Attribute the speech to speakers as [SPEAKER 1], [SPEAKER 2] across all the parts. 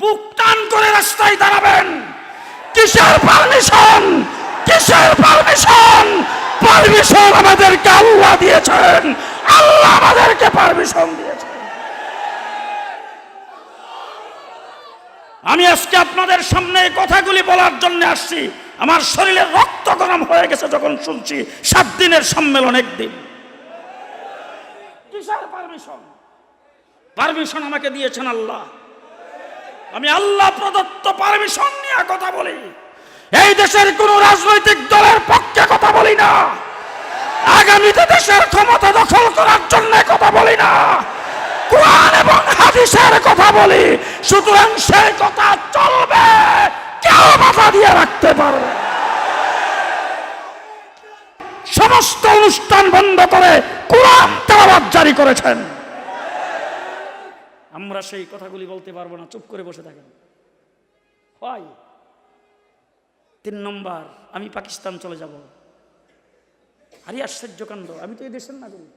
[SPEAKER 1] বুক টান করে রাস্তায় দাঁড়াবেন। কিসের পারমিশন? কিসের পারমিশন? পারমিশন আমাদেরকে আল্লাহ দিয়েছেন, আল্লাহ আমাদেরকে পারমিশন দিয়েছেন। আমি আজকে আপনাদের সামনে এই কথাগুলি বলার জন্য আসছি। আমার শরীরের রক্ত গরম হয়ে গেছে যখন শুনছি 7 দিনের সম্মেলন একদিন। কিসের পারমিশন? পারমিশন আমাকে দিয়েছেন আল্লাহ। আমি আল্লাহ প্রদত্ত পারমিশন নিয়ে কথা বলি। এই দেশের কোন রাজনৈতিক দলের পক্ষে কথা বলি না, আগামীতে দেশের ক্ষমতা দখল করার জন্য কথা বলি না, কোরআন এবং হাদিসের কথা বলি। সুতরাং সেই কথা চলবে, কেউ বাধা দিয়ে রাখতে পারবে। সমস্ত অনুষ্ঠান বন্ধ করে কোরআন তেলাওয়াত জারি করেছেন। আমরা সেই কথাগুলি বলতে পারবো না, চুপ করে বসে থাকেন। 3 নম্বর, আমি পাকিস্তান চলে যাব। আরে আশ্চর্য কাণ্ড, আমি তো এই দেশের নাগরিক।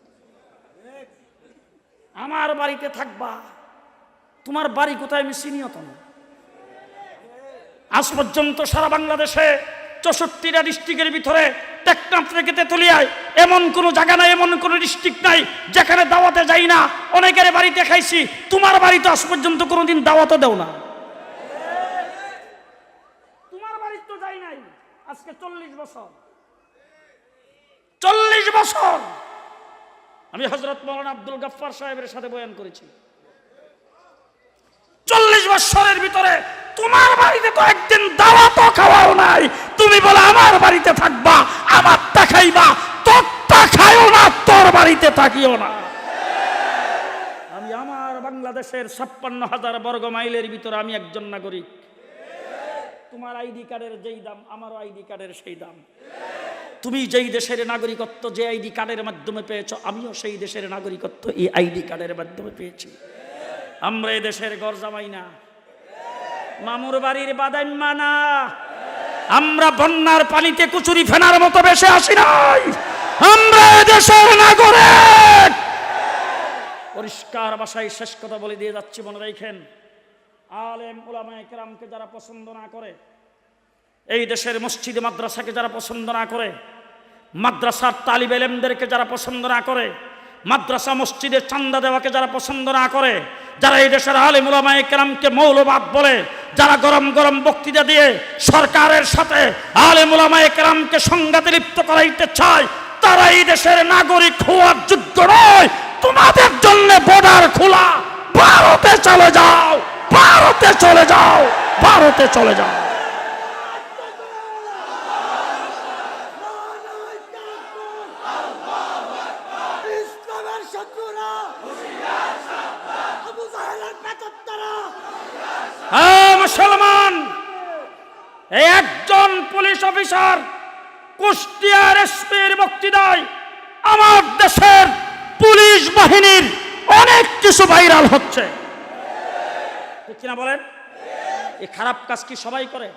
[SPEAKER 1] আমার বাড়িতে থাকবা, তোমার বাড়ি কোথায় আমি চিনিও তো না। আজ পর্যন্ত সারা বাংলাদেশে 64টা ডিস্ট্রিক্টের ভিতরে টেকনাফ থেকে তেতুলিয়ায় এমন কোনো জায়গা নাই, এমন কোনো ডিস্ট্রিক্ট নাই যেখানে দাওয়াতে যাই না। অনেকের বাড়িতে খাইছি, তোমার বাড়িতে আজ পর্যন্ত কোনোদিন দাওয়াতও দেও না। তোমার বাড়িতে তো যাই নাই আজকে 40 বছর। 40 বছর আমি হযরত মাওলানা আব্দুল গাফফার সাহেবের সাথে বয়ান করেছি। 40 বছরের ভিতরে তোমার বাড়িতে তো একদিন দাওয়াতও খাওয়াও নাই। তুমি বলে আমার বাড়িতে থাকবা, আমারটা খাইবা, তোরটা খাইও না, তোর বাড়িতে থাকিও না। আমি আমার বাংলাদেশের 56,000 বর্গ মাইলের ভিতরে আমি একজন নাগরিক। তোমার আইডি কার্ডের যেই দাম, আমারও আইডি কার্ডের সেই দাম। তুমি যেই দেশের নাগরিকত্ব যে আইডি কার্ডের মাধ্যমে পেয়েছো, আমিও সেই দেশের নাগরিকত্ব এই আইডি কার্ডের মাধ্যমে পেয়েছি। আমরা এই দেশের ঘর জামাই না, মামুর বাড়ির বাদাইম্মা না। আমরা বন্যার পানিতে কুচুরি ফেনার মতো বেশি আসি নাই। আমরা এই দেশের নাগরিক। পরিষ্কার ভাষায় শেষ কথা বলে দিয়ে যাচ্ছি, মনে রাখেন। আলেম উলামায়ে কেরামকে যারা পছন্দ না করে, এই দেশের মসজিদ মাদ্রাসাকে যারা পছন্দ না করে, মাদ্রাসার তালিবে ইলমদেরকে যারা পছন্দ না করে, মাদ্রাসা মসজিদের চান্দা দেওয়াকে যারা পছন্দ না করে, যারা এই দেশের আলেম উলামায়ে কেরামকে মৌলবাদ বলে, যারা গরম গরম বক্তৃতা দিয়ে সরকারের সাথে আলেম উলামায়ে কেরামকে সংঘাতে লিপ্ত করাইতে চায়, তারা এই দেশের নাগরিক হওয়ার যোগ্য নয়। তোমাদের জন্য বর্ডার খোলা, ভারতে চলে যাও, ভারতে চলে যাও, ভারতে চলে যাও। মুসলমান, একজন পুলিশ অফিসার কুষ্টিয়ার এসপির বক্তৃতায় আমার দেশের পুলিশ বাহিনীর অনেক কিছু ভাইরাল হচ্ছে, ঠিক কিনা বলেন? এই খারাপ কাজ কি সবাই করে?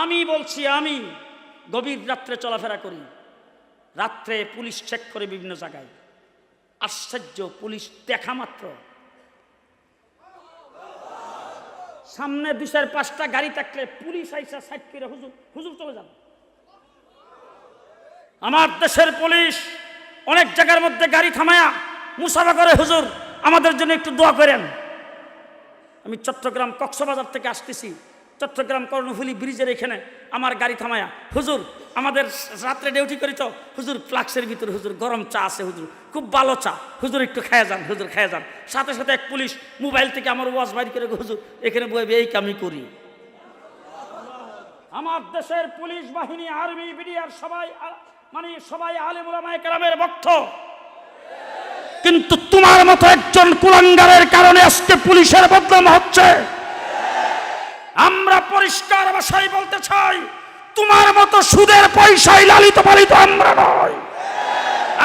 [SPEAKER 1] আমি বলছি, আমি গভীর রাত্রে চলাফেরা করি, রাত্রে পুলিশ চেক করে বিভিন্ন জায়গায়। আশ্চর্য, পুলিশ দেখা মাত্র সামনে 2-5টা গাড়ি থাকলে পুলিশ আইসা সাইড করে হুজুর হুজুর চলে যান। আমার দেশের পুলিশ অনেক জায়গার মধ্যে গাড়ি থামায়া মুসাফা করে, হুজুর আমাদের জন্য একটু দোয়া করেন। আমি চট্টগ্রাম কক্সবাজার থেকে আসতেছি, চট্টগ্রাম কর্ণফুলী ব্রিজের এখানে আমার গাড়ি থামায়া, হুজুর আমাদের রাত্রে ডিউটি করি তো, হুজুর ফ্লাক্সের ভিতরে হুজুর গরম চা আছে, হুজুর খুব ভালো চা, হুজুর একটু খেয়ে যান, হুজুর খেয়ে যান। সাথে সাথে এক পুলিশ মোবাইল থেকে আমার ওয়াজ বাইর করে, হুজুর এখানে বসে এই কামই করি। আমার দেশের পুলিশ বাহিনী, আর্মি, বিডিআর সবাই সবাই আলেম উলামায়ে কেরামের ভক্ত, কিন্তু তোমার মতো একজন কুলাঙ্গারের কারণে আজকে পুলিশের বদনাম হচ্ছে। আমরা পরিষ্কার ভাষায় বলতে চাই, তোমার মতো সুদের পয়সায় লালিত পালিত আমরা নয়।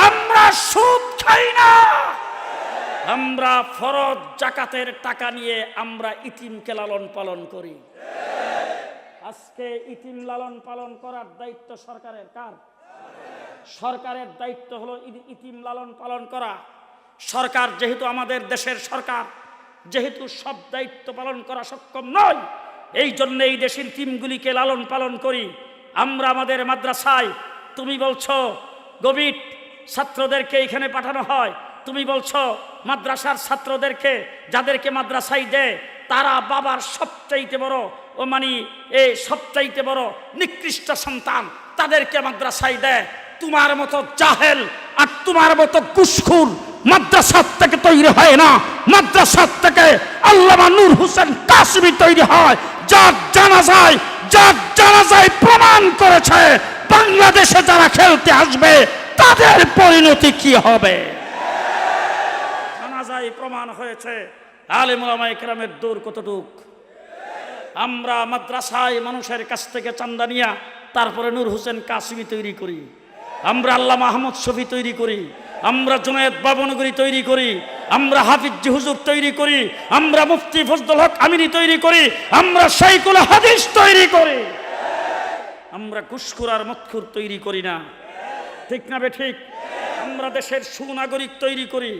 [SPEAKER 1] আমরা সুদ খাই না, আমরা ফরজ জাকাতের টাকা নিয়ে আমরা ইতিমকে লালন পালন করি। আজকে ইতিম লালন পালন করার দায়িত্ব সরকারের। কার? সরকারের দায়িত্ব হলো ইতিম লালন পালন করা। সরকার যেহেতু আমাদের দেশের সরকার, যেহেতু সব দায়িত্ব পালন করা সক্ষম নয়, এই জন্য এই দেশের টিমগুলিকে লালন পালন করি আমরা আমাদের মাদ্রাসায়। তুমি বলছো গভীর ছাত্রদেরকে এখানে পাঠানো হয়, তুমি বলছো মাদ্রাসার ছাত্রদেরকে, যাদেরকে মাদ্রাসায় দেয় তারা বাবার সবচাইতে বড় এই সবচাইতে বড় নিকৃষ্ট সন্তান, তাদেরকে মাদ্রাসায় দেয়। তোমার মতো জাহেল আর তোমার মতো ঘুষখোর মাদ্রাসার থেকে তৈরি হয় না, মাদ্রাসার থেকে আল্লামা নূর হোসেন কাসেমি তৈরি হয়, যার জানাজায় প্রমাণ করেছে বাংলাদেশে যারা খেলতে আসবে তাদের পরিণতি কি হবে। জানাজায় প্রমাণ হয়েছে আলেম ওলামায়ে কেরামের দৌড় কতটুক। আমরা মাদ্রাসায় মানুষের কাছ থেকে চান্দা নিয়া তারপরে নূর হোসেন কাসেমি তৈরি করি, আমরা আল্লামা আহমদ শফি তৈরি করি, আমরা জুনায়েদ বাবনগরী তৈরি করি, আমরা হাফিজ হুজুর তৈরি করি, আমরা মুফতি ফজলুল হক আমিনী তৈরি করি, আমরা শাইখুল হাদিস তৈরি করি, আমরা ঘুষখোর আর মদখোর তৈরি করি না। ঠিক না বেঠিক? আমরা দেশের সুনাগরিক তৈরি করি।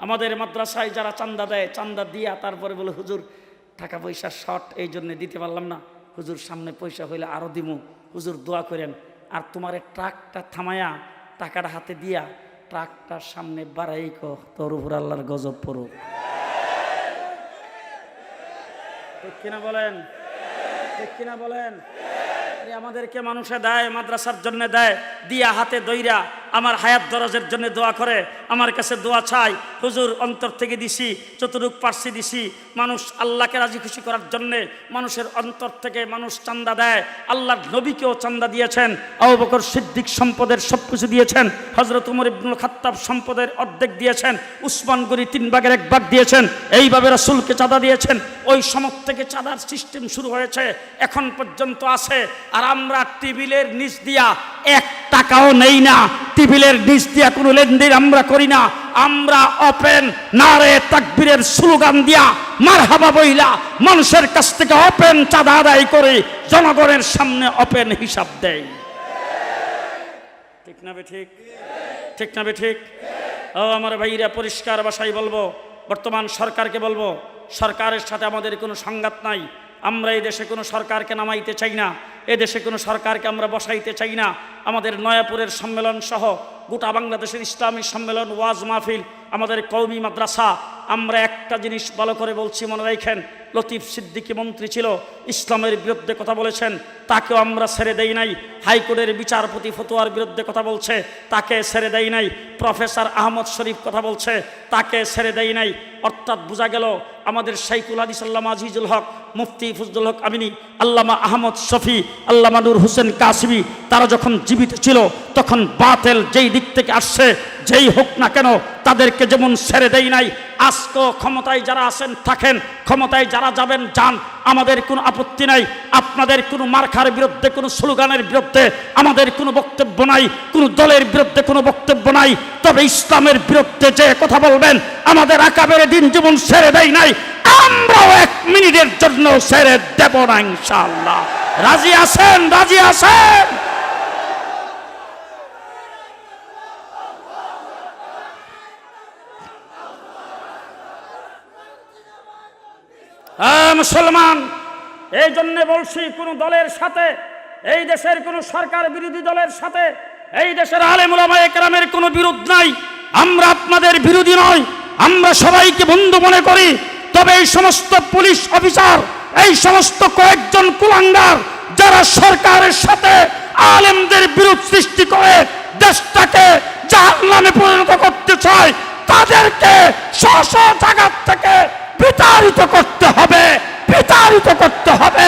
[SPEAKER 1] আমাদের মাদ্রাসায় যারা চান্দা দেয়, চান্দা দিয়া তারপরে বলে হুজুর টাকা পয়সা শর্ট, এই জন্য দিতে পারলাম না, হুজুর সামনে পয়সা হইলে আরো দিমু, হুজুর দোয়া করেন। আর তোমার ট্রাকটা থামায়া টাকাটা হাতে দিয়া ট্রাকটার সামনে বাড়াই তোর উপর আল্লাহর গজব পড়ুক। ঠিক কিনা বলেন? ঠিক কিনা বলেন? আমাদেরকে মানুষে দেয়, মাদ্রাসার জন্য দেয়, দিয়া হাতে দইরা আমার হায়াত দরাজের জন্য দোয়া করে, আমার কাছে দোয়া চাই, হুজুর অন্তর থেকে দিছি, যতটুক পারছি দিছি। মানুষ আল্লাহকে রাজি খুশি করার জন্যে মানুষের অন্তর থেকে মানুষ চান্দা দেয়। আল্লাহর নবীকেও চান্দা দিয়েছেন, আবু বকর সিদ্দিক সম্পদের সব কিছু দিয়েছেন, হযরত ওমর ইবনুল খাত্তাব সম্পদের অর্ধেক দিয়েছেন, উসমান গনি 3 ভাগের 1 ভাগ দিয়েছেন, এইভাবে রাসূলকে চাঁদা দিয়েছেন। ওই সময় থেকে চাঁদার সিস্টেম শুরু হয়েছে, এখন পর্যন্ত আছে। আর আমরা টেবিলের নিচ দিয়া 1 টাকাও নেই না, টেবিলের নিচ দিয়া কোনো লেনদেন আমরা করি না। আমরা ওপেন নারে তাকবীরের স্লোগান দিয়া মারহাবা বইলা মানুষের কাছ থেকে ওপেন চাঁদা আদায় করে জনগণের সামনে ওপেন হিসাব দেয়। ঠিক না বেঠিক? ঠিক না বেঠিক? ও আমার ভাইরা, পরিষ্কার ভাষায় বলবো, বর্তমান সরকারকে বলবো, সরকারের সাথে আমাদের কোনো সংঘাত নাই। আমরা এই দেশে কোনো সরকারকে নামাইতে চাই না, এ দেশে কোনো সরকারকে আমরা বসাইতে চাই না। আমাদের নয়াপুরের সম্মেলন সহ গোটা বাংলাদেশের ইসলামী সম্মেলন, ওয়াজ মাহফিল, আমাদের কওমি মাদ্রাসা, আমরা একটা জিনিস ভালো করে বলছি, মনে রাখেন, লতিফ সিদ্দিকী মন্ত্রী ছিল, ইসলামের বিরুদ্ধে কথা বলেছেন, তাকেও আমরা ছেড়ে দেই নাই। হাইকোর্টের বিচারপতি ফতোয়ার বিরুদ্ধে কথা বলছে, তাকে ছেড়ে দেই নাই। প্রফেসর আহমদ শরীফ কথা বলছে, তাকে ছেড়ে দেই নাই। অর্থাৎ বোঝা গেল আমাদের শাইখুল হাদিস আল্লামা আজিজুল হক, মুফতি ফজলুল হক আমিনী, আল্লামা আহমদ শফি, আল্লামা নূর হোসেন কাসেমি, তারা যখন জীবিত ছিল তখন বাতিল যেই দিক থেকে আসছে, যেই হোক না কেন, তাদেরকে যেমন ছেড়ে দেই নাই, আজকে ক্ষমতায় যারা আছেন থাকেন, ক্ষমতায় যারা যাবেন যান, আমাদের কোনো আপত্তি নাই। আপনাদের কোনো মার্কার বিরুদ্ধে, কোনো স্লোগানের বিরুদ্ধে আমাদের কোনো বক্তব্য নাই, কোনো দলের বিরুদ্ধে কোনো বক্তব্য নাই। তবে ইসলামের বিরুদ্ধে যে কথা বলবেন, আমাদের আকাবের দিন জীবন ছেড়ে দেয় নাই, আমরাও 1 মিনিটের জন্য ছেড়ে দেব না ইনশাআল্লাহ। রাজি আছেন? রাজি আছেন? মুসলমান, এই জন্য বলছি, কোন দলের সাথে, এই দেশের কোন সরকার বিরোধী দলের সাথে এই দেশের আলেম ওলামায়ে কেরামের কোনো বিরোধ নাই। আমরা আপনাদের বিরোধী নই, আমরা সবাইকে বন্ধু মনে করি। তবে এই সমস্ত পুলিশ অফিসার, এই সমস্ত কয়েকজন কুলাঙ্গার যারা সরকারের সাথে আলেমদের বিরোধ সৃষ্টি করে দেশটাকে জাহান্নামে পরিণত করতে চায়, তাদেরকে স্ব জায়গা থেকে বিতাড়িত করতে হবে, বিতাড়িত করতে হবে।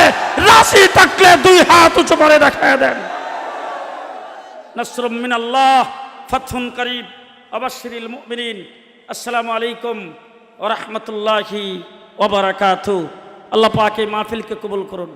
[SPEAKER 1] রাজি থাকলে 2 হাত উঁচু করে দেখায় দেন। নাসরুম মিনাল্লাহ, ফাতহুন করিব, আবাশশিরিল মুমিনিন। আসসালামু আলাইকুম ওয়া রাহমাতুল্লাহি ওয়া বারাকাতুহু। আল্লাহ পাক এই মাহফিলকে কবুল করুন।